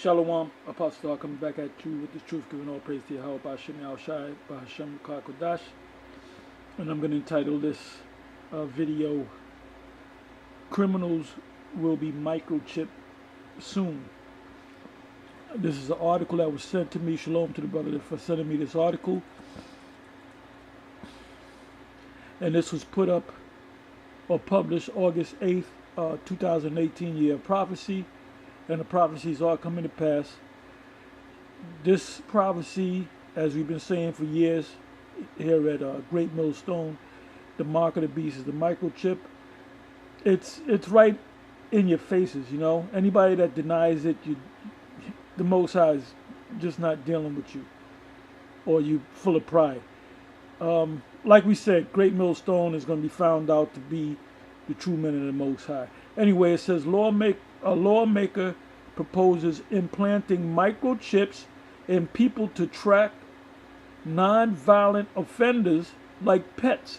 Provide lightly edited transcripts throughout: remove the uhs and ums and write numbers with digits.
Shalom, Apostle, coming back at you with the truth, giving all praise to Yahweh, Ba'Shem Yahushai, Ba'Shem Kodash. And I'm going to entitle this video, Criminals Will Be Microchipped Soon. This is an article that was sent to me. Shalom to the brother for sending me this article. And this was put up or published August 8th, 2018, year of prophecy. And the prophecies are coming to pass. This prophecy, as we've been saying for years here at Great Millstone, the mark of the beast is the microchip. It's right in your faces, you know. Anybody that denies it, the Most High is just not dealing with you, or you full of pride. Like we said, Great Millstone is going to be found out to be the true men of the Most High. Anyway, it says a lawmaker proposes implanting microchips in people to track non-violent offenders like pets.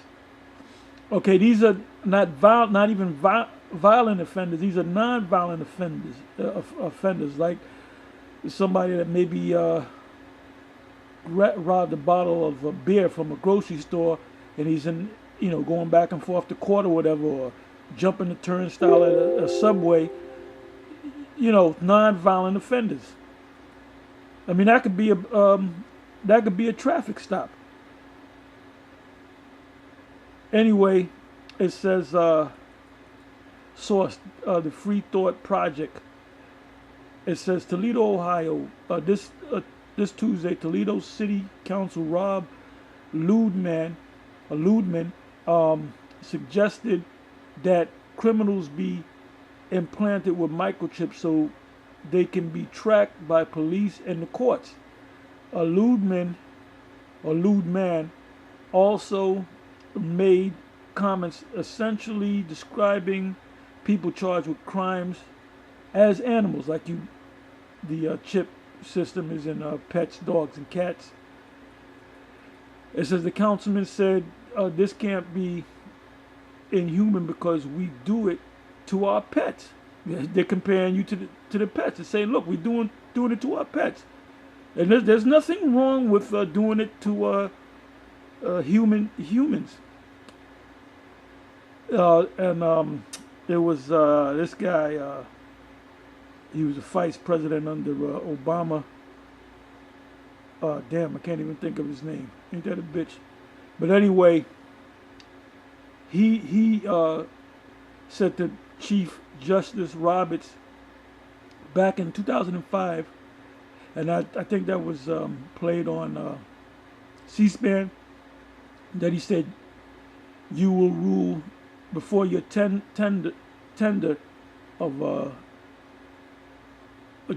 Okay, these are not violent offenders. These are non-violent offenders. Offenders like somebody that maybe robbed a bottle of beer from a grocery store, and he's going back and forth to court or whatever, or jumping the turnstile at a subway. Non-violent offenders. I mean, that could be a traffic stop. Anyway, it says source the Free Thought Project. It says Toledo, Ohio. This Tuesday, Toledo City Council Rob Ludman suggested that criminals be implanted with microchips so they can be tracked by police and the courts. A lewd man also made comments essentially describing people charged with crimes as animals, like the chip system is in pets, dogs, and cats. It says the councilman said this can't be inhuman because we do it to our pets. They're comparing you to the pets and saying, look, we're doing it to our pets. And there's nothing wrong with doing it to humans. There was this guy, he was a vice president under Obama. Damn, I can't even think of his name. Ain't that a bitch? But anyway, he said that Chief Justice Roberts back in 2005, and I think that was played on C-SPAN, that he said, you will rule before your tender of a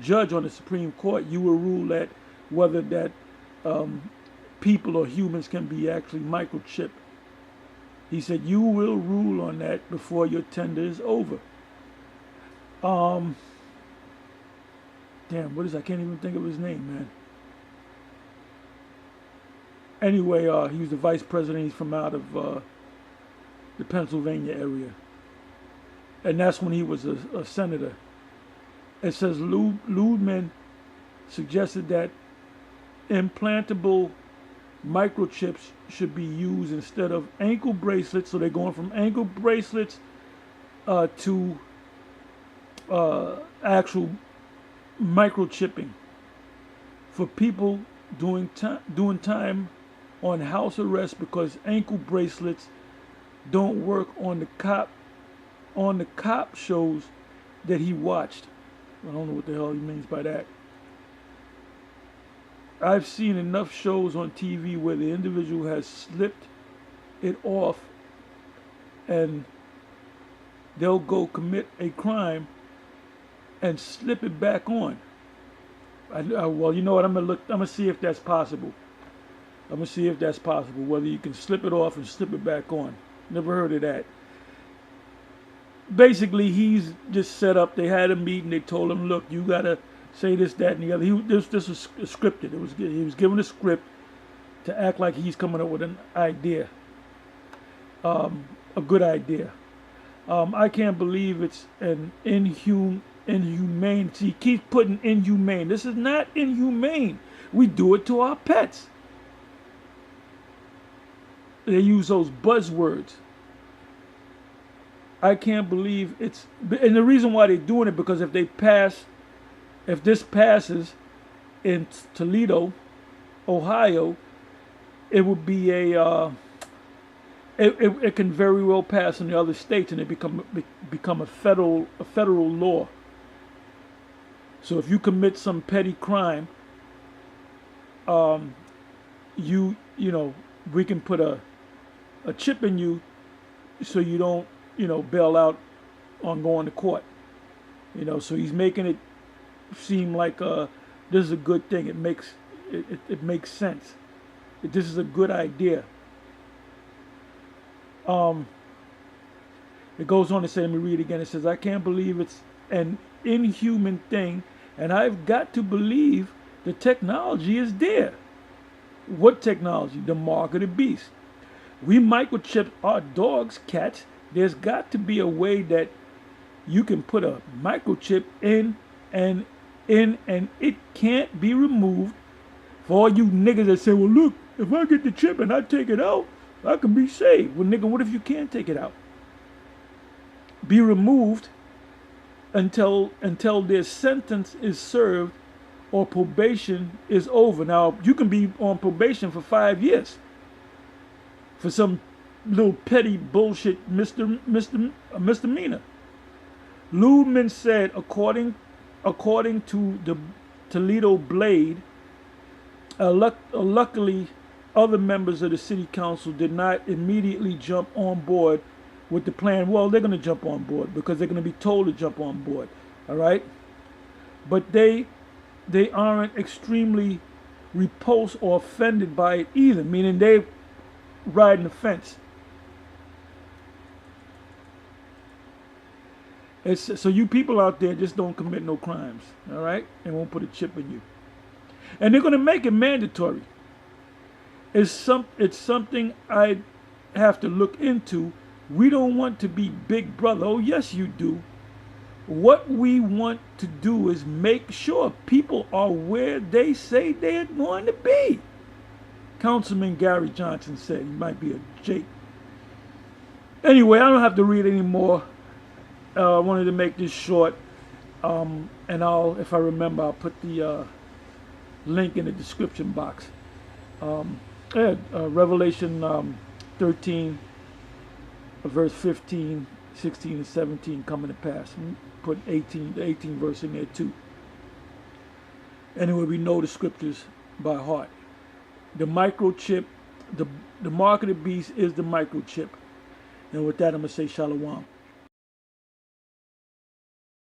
judge on the Supreme Court, you will rule that whether that people or humans can be actually microchipped. He said, you will rule on that before your tender is over. Damn, I can't even think of his name, man. Anyway, he was the vice president. He's from out of the Pennsylvania area. And that's when he was a senator. It says Ludman suggested that implantable microchips should be used instead of ankle bracelets. So they're going from ankle bracelets to actual microchipping for people doing time on house arrest, because ankle bracelets don't work on the cop shows that he watched. I don't know what the hell he means by that. I've seen enough shows on TV where the individual has slipped it off and they'll go commit a crime and slip it back on. Well, you know what? I'm gonna see if that's possible. Whether you can slip it off and slip it back on. Never heard of that. Basically, he's just set up. They had a meeting. They told him, look, you gotta say this, that, and the other. This was scripted. He was given a script to act like he's coming up with an idea, a good idea. I can't believe it's an inhuman inhumane. See, he keeps putting inhumane. This is not inhumane. We do it to our pets. They use those buzzwords. I can't believe it's, and the reason why they're doing it, because if this passes in Toledo, Ohio, it would be it can very well pass in the other states, and it become a federal law. So if you commit some petty crime, you know, we can put a chip in you, so you don't, you know, bail out on going to court. You know, so he's making it seem like this is a good thing. It makes sense. This is a good idea. It goes on to say, let me read again. It says, I can't believe it's an inhuman thing, and I've got to believe the technology is there. What technology? The mark of the beast. We microchip our dogs, cats. There's got to be a way that you can put a microchip in and it can't be removed. For all you niggas that say, well, look, if I get the chip and I take it out, I can be saved. Well, nigga, what if you can't take it out? Be removed until their sentence is served or probation is over. Now, you can be on probation for 5 years for some little petty bullshit misdemeanor. Lubman said, according to the Toledo Blade, luckily, other members of the city council did not immediately jump on board with the plan. Well, they're going to jump on board because they're going to be told to jump on board. All right? But they aren't extremely repulsed or offended by it either, meaning they riding the fence. So you people out there just don't commit no crimes, all right? And won't put a chip in you. And they're going to make it mandatory. It's something I have to look into. We don't want to be Big Brother. Oh, yes, you do. What we want to do is make sure people are where they say they're going to be. Councilman Gary Johnson said. He might be a Jake. Anyway, I don't have to read anymore. I wanted to make this short. And if I remember, I'll put the link in the description box. Revelation 13, verse 15, 16, and 17 coming to pass. Put the 18 verse in there too. Anyway, we know the scriptures by heart. The microchip, the mark of the beast is the microchip. And with that, I'm going to say shalom.